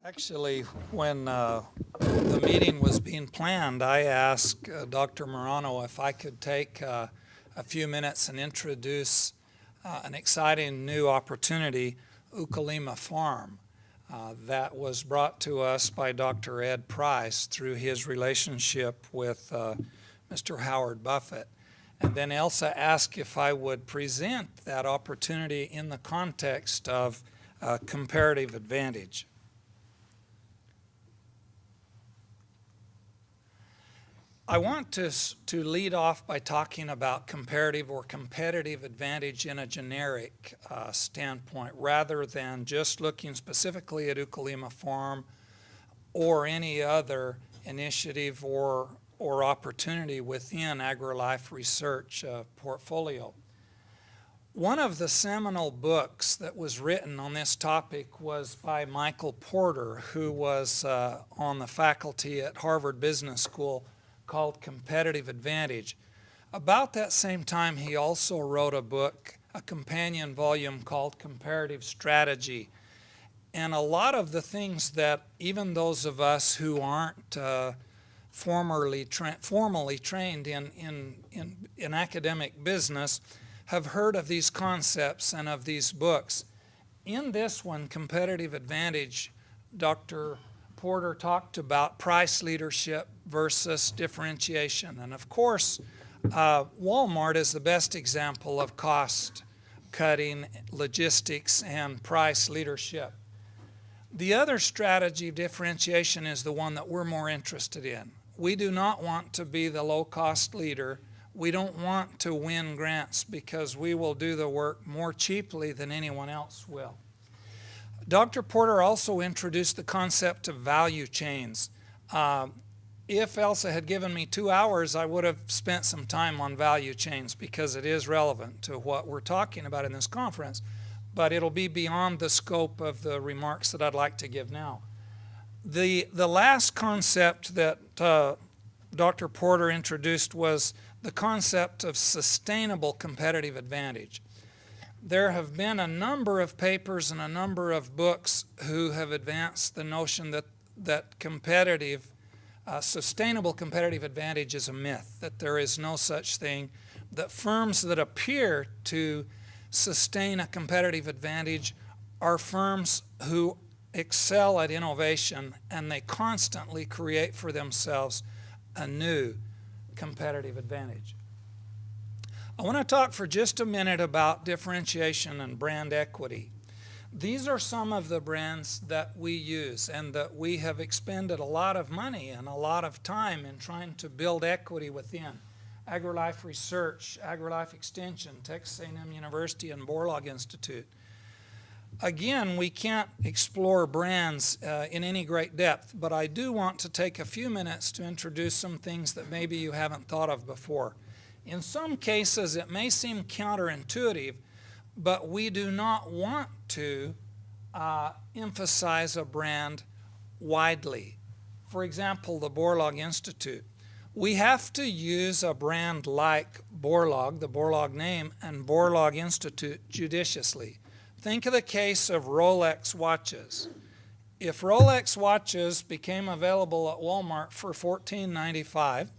Actually, when the meeting was being planned, I asked Dr. Morano if I could take a few minutes and introduce an exciting new opportunity, Ukulima Farm, that was brought to us by Dr. Ed Price through his relationship with Mr. Howard Buffett. And then Elsa asked if I would present that opportunity in the context of comparative advantage. I want to lead off by talking about comparative or competitive advantage in a generic standpoint, rather than just looking specifically at Ukulima Farm or any other initiative or opportunity within AgriLife research portfolio. One of the seminal books that was written on this topic was by Michael Porter, who was on the faculty at Harvard Business School, called Competitive Advantage. About that same time, he also wrote a book, a companion volume called Comparative Strategy. And a lot of the things that even those of us who aren't formally trained in academic business have heard of these concepts and of these books. In this one, Competitive Advantage, Dr. Porter talked about price leadership versus differentiation. And of course, Walmart is the best example of cost cutting, logistics, and price leadership. The other strategy of differentiation is the one that we're more interested in. We do not want to be the low-cost leader. We don't want to win grants because we will do the work more cheaply than anyone else will. Dr. Porter also introduced the concept of value chains. If Elsa had given me 2 hours, I would have spent some time on value chains because it is relevant to what we're talking about in this conference, but it'll be beyond the scope of the remarks that I'd like to give now. The last concept that Dr. Porter introduced was the concept of sustainable competitive advantage. There have been a number of papers and a number of books who have advanced the notion that sustainable competitive advantage is a myth, that there is no such thing, that firms that appear to sustain a competitive advantage are firms who excel at innovation and they constantly create for themselves a new competitive advantage. I want to talk for just a minute about differentiation and brand equity. These are some of the brands that we use and that we have expended a lot of money and a lot of time in trying to build equity within. AgriLife Research, AgriLife Extension, Texas A&M University, and Borlaug Institute. Again, we can't explore brands in any great depth, but I do want to take a few minutes to introduce some things that maybe you haven't thought of before. In some cases, it may seem counterintuitive, but we do not want to emphasize a brand widely. For example, the Borlaug Institute. We have to use a brand like Borlaug, the Borlaug name, and Borlaug Institute judiciously. Think of the case of Rolex watches. If Rolex watches became available at Walmart for $14.95,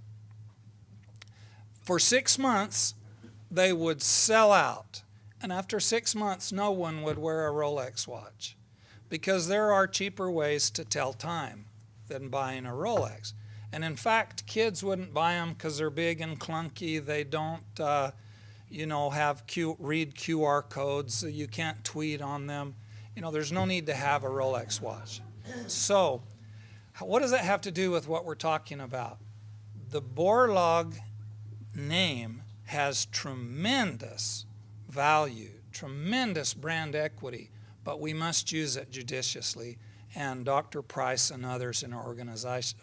for 6 months, they would sell out. And after 6 months, no one would wear a Rolex watch because there are cheaper ways to tell time than buying a Rolex. And in fact, kids wouldn't buy them because they're big and clunky. They don't, read QR codes. So you can't tweet on them. There's no need to have a Rolex watch. So what does that have to do with what we're talking about? The Borlaug name has tremendous value, tremendous brand equity, but we must use it judiciously, and Dr. Price and others in our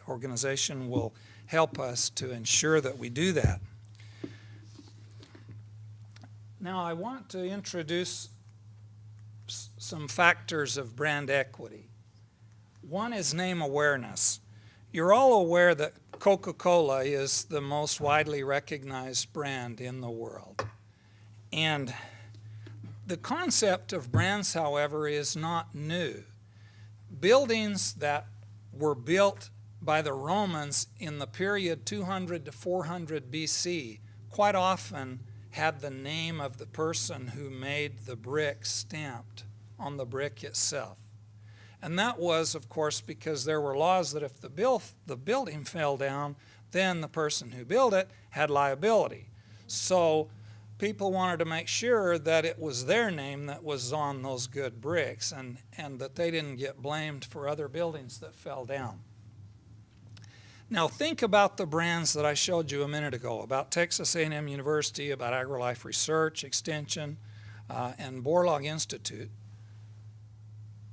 organization will help us to ensure that we do that. Now I want to introduce some factors of brand equity. One is name awareness. You're all aware that Coca-Cola is the most widely recognized brand in the world. And the concept of brands, however, is not new. buildings that were built by the Romans in the period 200 to 400 BC quite often had the name of the person who made the brick stamped on the brick itself. And that was, of course, because there were laws that if the building fell down, then the person who built it had liability. So people wanted to make sure that it was their name that was on those good bricks, and that they didn't get blamed for other buildings that fell down. Now think about the brands that I showed you a minute ago, about Texas A&M University, about AgriLife Research, Extension, and Borlaug Institute.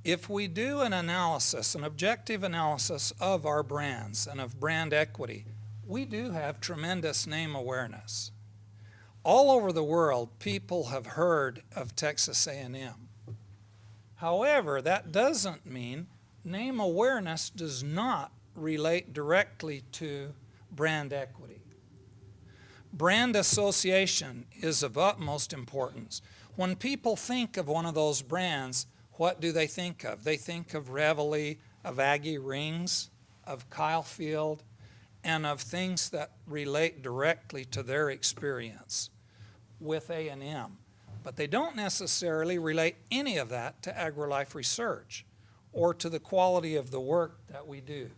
If we do an analysis, an objective analysis of our brands and of brand equity, we do have tremendous name awareness. All over the world, people have heard of Texas A&M. However, that doesn't mean name awareness does not relate directly to brand equity. Brand association is of utmost importance. When people think of one of those brands, what do they think of? They think of Reveille, of Aggie Rings, of Kyle Field, and of things that relate directly to their experience with A&M. But they don't necessarily relate any of that to AgriLife Research or to the quality of the work that we do.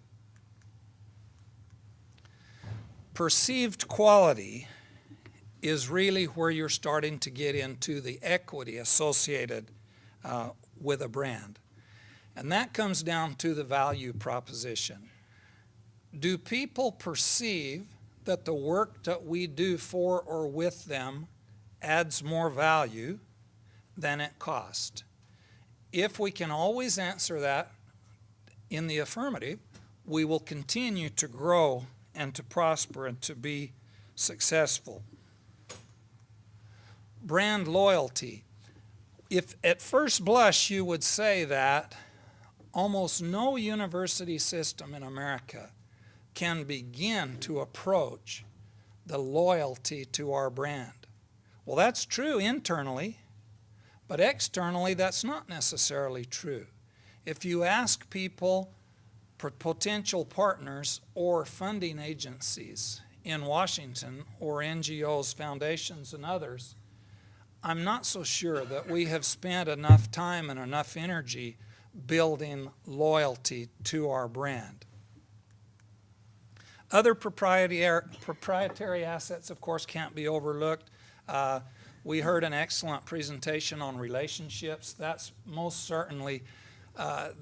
Perceived quality is really where you're starting to get into the equity associated with a brand. And that comes down to the value proposition. Do people perceive that the work that we do for or with them adds more value than it costs? If we can always answer that in the affirmative, we will continue to grow and to prosper and to be successful. Brand loyalty. If at first blush you would say that almost no university system in America can begin to approach the loyalty to our brand. Well, that's true internally, but externally that's not necessarily true. If you ask people, potential partners or funding agencies in Washington or NGOs, foundations, and others, I'm not so sure that we have spent enough time and enough energy building loyalty to our brand. Other proprietary assets, of course, can't be overlooked. We heard an excellent presentation on relationships. That's most certainly,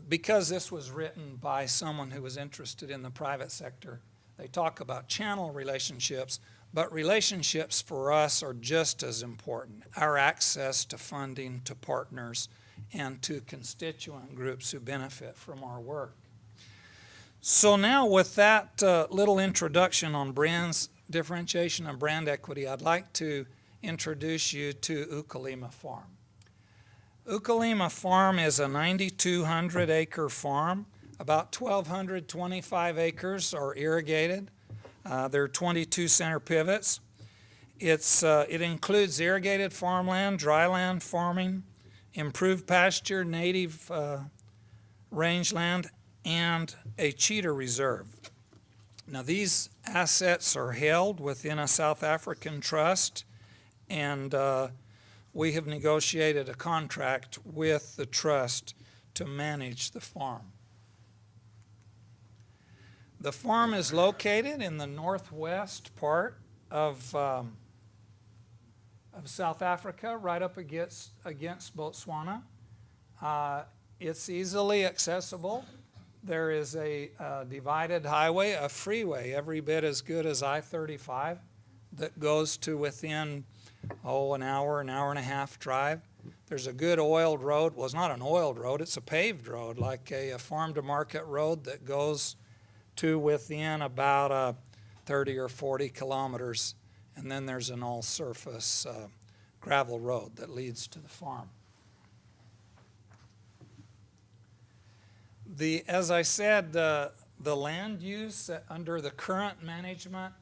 because this was written by someone who was interested in the private sector, they talk about channel relationships, but relationships for us are just as important. Our access to funding, to partners, and to constituent groups who benefit from our work. So now with that little introduction on brands, differentiation, and brand equity, I'd like to introduce you to Ukulima Farm. Ukulima Farm is a 9,200 acre farm. About 1,225 acres are irrigated. There are 22 center pivots. It includes irrigated farmland, dryland farming, improved pasture, native rangeland, and a cheetah reserve. Now these assets are held within a South African trust, and we have negotiated a contract with the trust to manage the farm. The farm is located in the northwest part of South Africa, right up against Botswana. It's easily accessible. There is a divided highway, a freeway, every bit as good as I-35, that goes to within, an hour and a half drive. There's a good oiled road. Well, it's not an oiled road, it's a paved road, like a farm-to-market road that goes to within about 30 or 40 kilometers, and then there's an all-surface gravel road that leads to the farm. As I said, the land use under the current management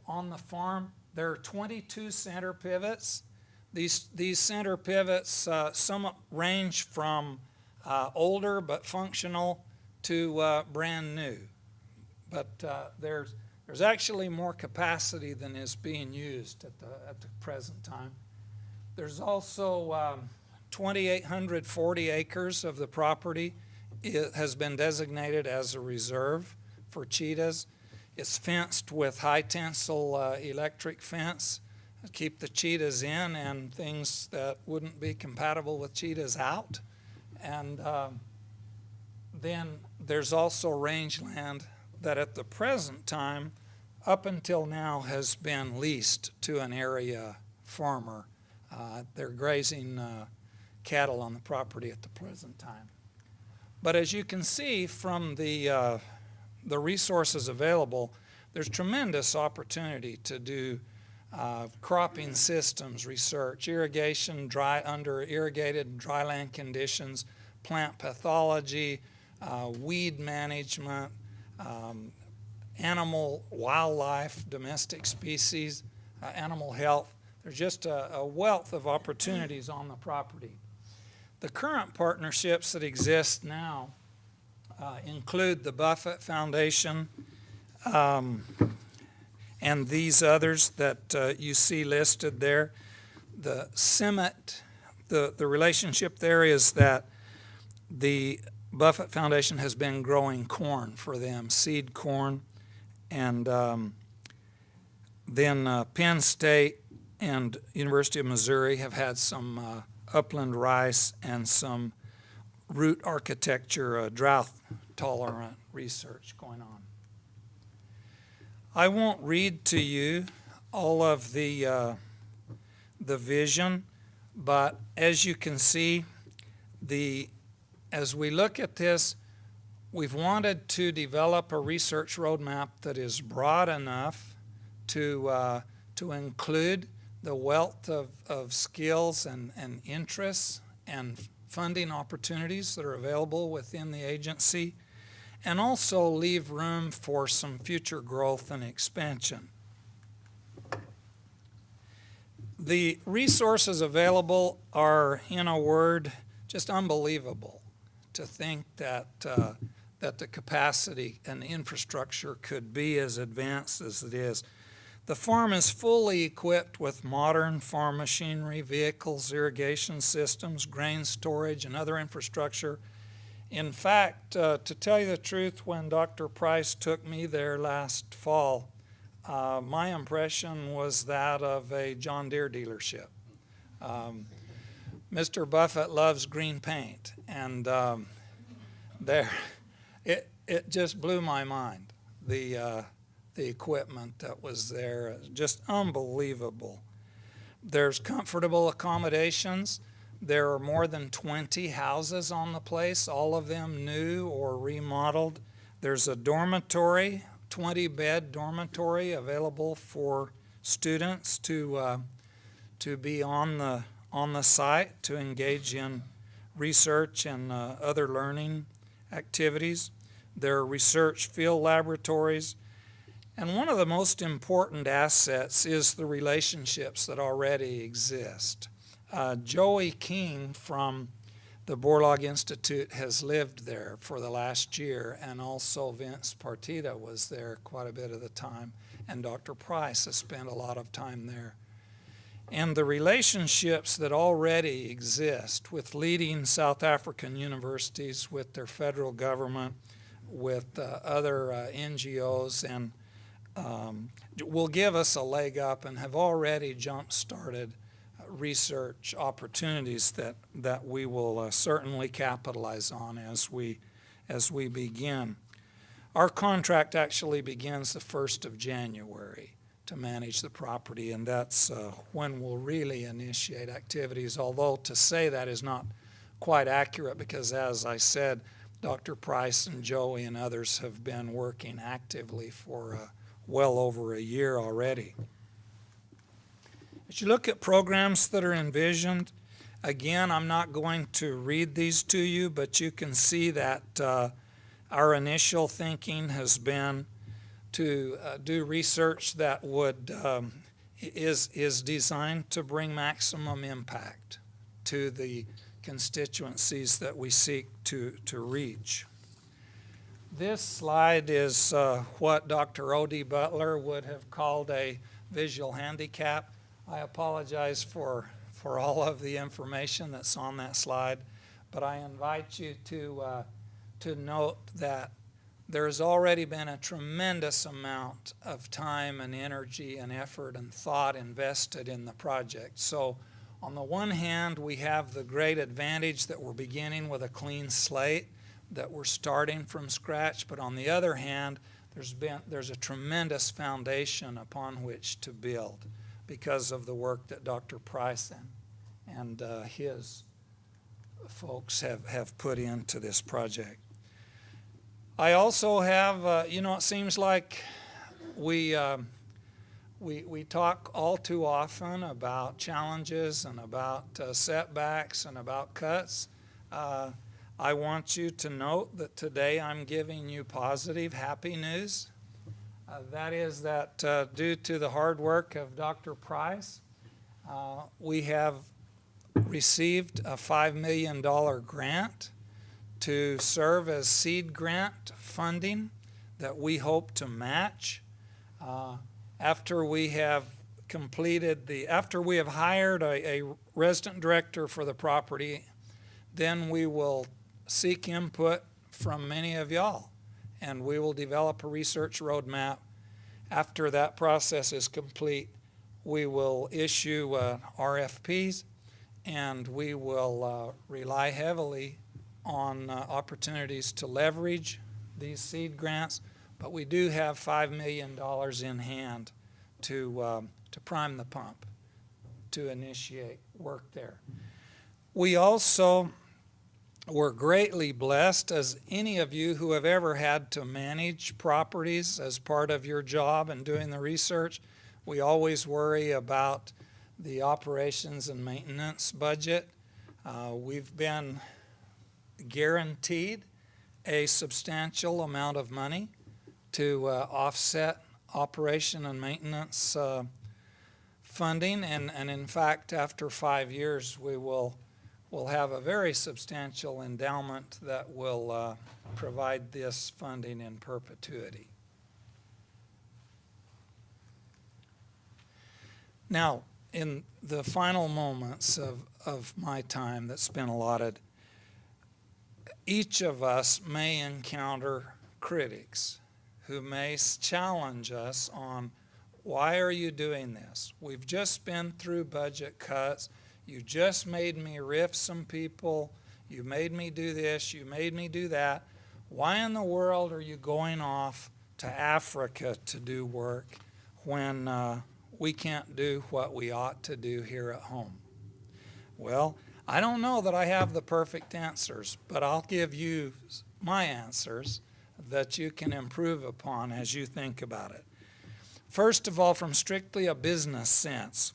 on the farm, there are 22 center pivots. These center pivots, some range from older but functional to brand new. But there's actually more capacity than is being used at the present time. There's also 2,840 acres of the property has been designated as a reserve for cheetahs. It's fenced with high tensile electric fence to keep the cheetahs in and things that wouldn't be compatible with cheetahs out. And then there's also rangeland that at the present time, up until now, has been leased to an area farmer. They're grazing cattle on the property at the present time. But as you can see from the resources available, there's tremendous opportunity to do cropping systems research, irrigation, under irrigated dryland conditions, plant pathology, weed management, animal, wildlife, domestic species, animal health. There's just a wealth of opportunities on the property. The current partnerships that exist now include the Buffett Foundation and these others that you see listed there. The CIMMET, the relationship there is that the Buffett Foundation has been growing corn for them, seed corn, and then Penn State and University of Missouri have had some upland rice and some root architecture drought-tolerant research going on. I won't read to you all of the vision, but as you can see, as we look at this, we've wanted to develop a research roadmap that is broad enough to include the wealth of skills and interests and funding opportunities that are available within the agency, and also leave room for some future growth and expansion. The resources available are, in a word, just unbelievable. To think that the capacity and the infrastructure could be as advanced as it is. The farm is fully equipped with modern farm machinery, vehicles, irrigation systems, grain storage, and other infrastructure. In fact, to tell you the truth, when Dr. Price took me there last fall, my impression was that of a John Deere dealership. Mr. Buffett loves green paint, and it just blew my mind, the equipment that was there, just unbelievable. There's comfortable accommodations. There are more than 20 houses on the place, all of them new or remodeled. There's a dormitory, 20-bed dormitory available for students to be on the site to engage in research and other learning activities. There are research field laboratories. And one of the most important assets is the relationships that already exist. Joey King from the Borlaug Institute has lived there for the last year, and also Vince Partita was there quite a bit of the time, and Dr. Price has spent a lot of time there. And the relationships that already exist with leading South African universities, with their federal government, with other NGOs, and will give us a leg up and have already jump-started research opportunities that we will certainly capitalize on as we begin. Our contract actually begins the 1st of January to manage the property, and that's when we'll really initiate activities, although to say that is not quite accurate because, as I said, Dr. Price and Joey and others have been working actively for well over a year already. As you look at programs that are envisioned, again, I'm not going to read these to you, but you can see that our initial thinking has been to do research that is designed to bring maximum impact to the constituencies that we seek to reach. This slide is what Dr. O.D. Butler would have called a visual handicap. I apologize for all of the information that's on that slide, but I invite you to note that there's already been a tremendous amount of time and energy and effort and thought invested in the project. So on the one hand, we have the great advantage that we're beginning with a clean slate, that we're starting from scratch, but on the other hand, there's a tremendous foundation upon which to build because of the work that Dr. Price and his folks have put into this project. I also have, it seems like we talk all too often about challenges and about setbacks and about cuts. I want you to note that today I'm giving you positive, happy news. That is that due to the hard work of Dr. Price, we have received a $5 million grant to serve as seed grant funding that we hope to match. After we have hired a resident director for the property, then we will seek input from many of y'all, and we will develop a research roadmap. After that process is complete, we will issue RFPs, and we will rely heavily on opportunities to leverage these seed grants, but we do have $5 million in hand to prime the pump, to initiate work there. We also were greatly blessed, as any of you who have ever had to manage properties as part of your job and doing the research, we always worry about the operations and maintenance budget. We've been guaranteed a substantial amount of money to offset operation and maintenance funding, and in fact, after 5 years, we'll have a very substantial endowment that will provide this funding in perpetuity. Now, in the final moments of my time that's been allotted, each of us may encounter critics who may challenge us on, why are you doing this? We've just been through budget cuts. You just made me riff some people. You made me do this. You made me do that. Why in the world are you going off to Africa to do work when we can't do what we ought to do here at home? Well, I don't know that I have the perfect answers, but I'll give you my answers that you can improve upon as you think about it. First of all, from strictly a business sense,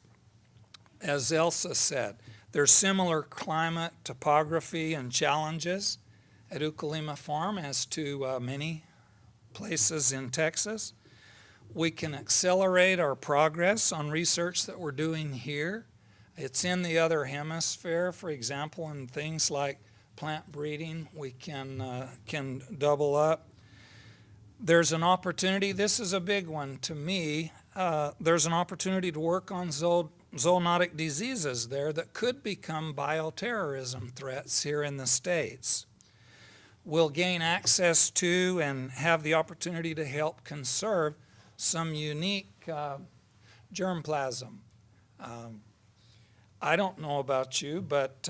as Elsa said, there's similar climate, topography, and challenges at Ukulima Farm as to many places in Texas. We can accelerate our progress on research that we're doing here. It's in the other hemisphere, for example, in things like plant breeding, we can double up. There's an opportunity, this is a big one to me, there's an opportunity to work on zoonotic diseases there that could become bioterrorism threats here in the States. We'll gain access to and have the opportunity to help conserve some unique germplasm. I don't know about you, but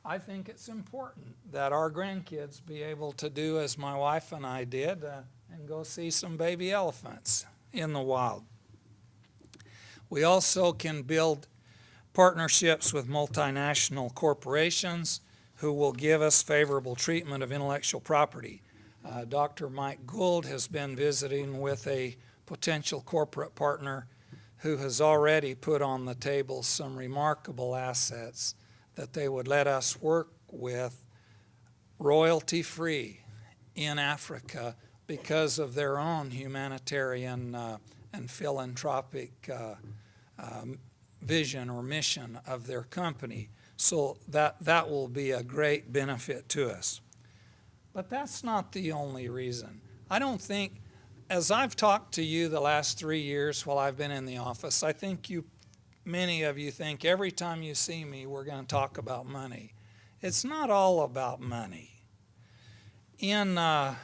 I think it's important that our grandkids be able to do as my wife and I did and go see some baby elephants in the wild. We also can build partnerships with multinational corporations who will give us favorable treatment of intellectual property. Dr. Mike Gould has been visiting with a potential corporate partner who has already put on the table some remarkable assets that they would let us work with royalty-free in Africa because of their own humanitarian and philanthropic vision or mission of their company. So that will be a great benefit to us. But that's not the only reason. I don't think, as I've talked to you the last 3 years while I've been in the office, I think many of you think every time you see me we're going to talk about money. It's not all about money. In a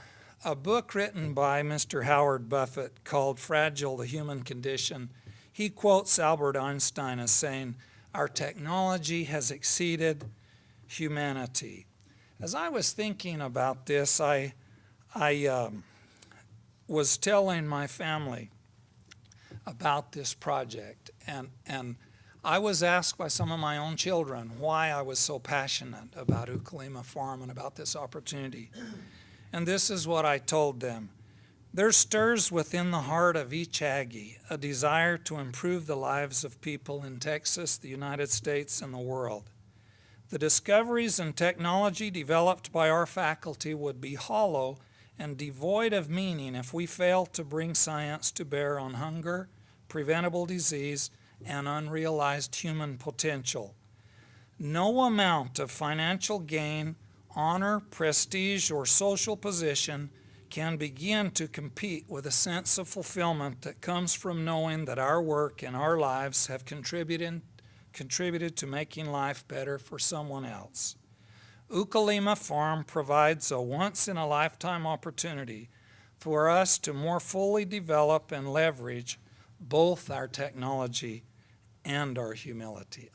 book written by Mr. Howard Buffett called Fragile: The Human Condition, he quotes Albert Einstein as saying, "Our technology has exceeded humanity." As I was thinking about this, I was telling my family about this project, and I was asked by some of my own children why I was so passionate about Ukulima Farm and about this opportunity. And this is what I told them. There stirs within the heart of each Aggie a desire to improve the lives of people in Texas, the United States, and the world. The discoveries and technology developed by our faculty would be hollow and devoid of meaning if we fail to bring science to bear on hunger, preventable disease, and unrealized human potential. No amount of financial gain, honor, prestige, or social position can begin to compete with a sense of fulfillment that comes from knowing that our work and our lives have contributed to making life better for someone else. Ukulima Farm provides a once-in-a-lifetime opportunity for us to more fully develop and leverage both our technology and our humanity.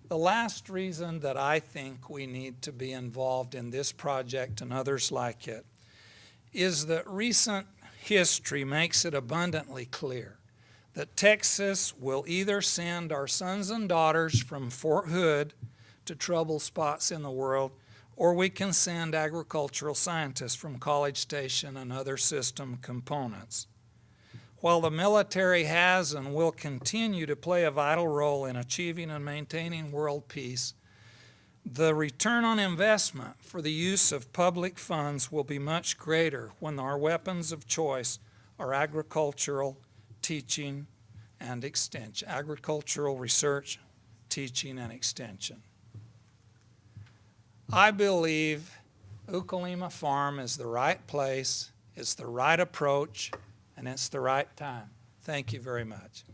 The last reason that I think we need to be involved in this project and others like it is that recent history makes it abundantly clear that Texas will either send our sons and daughters from Fort Hood to trouble spots in the world, or we can send agricultural scientists from College Station and other system components. While the military has and will continue to play a vital role in achieving and maintaining world peace, the return on investment for the use of public funds will be much greater when our weapons of choice are agricultural, teaching, and extension. Agricultural research, teaching, and extension. I believe Ukulima Farm is the right place, it's the right approach, and it's the right time. Thank you very much.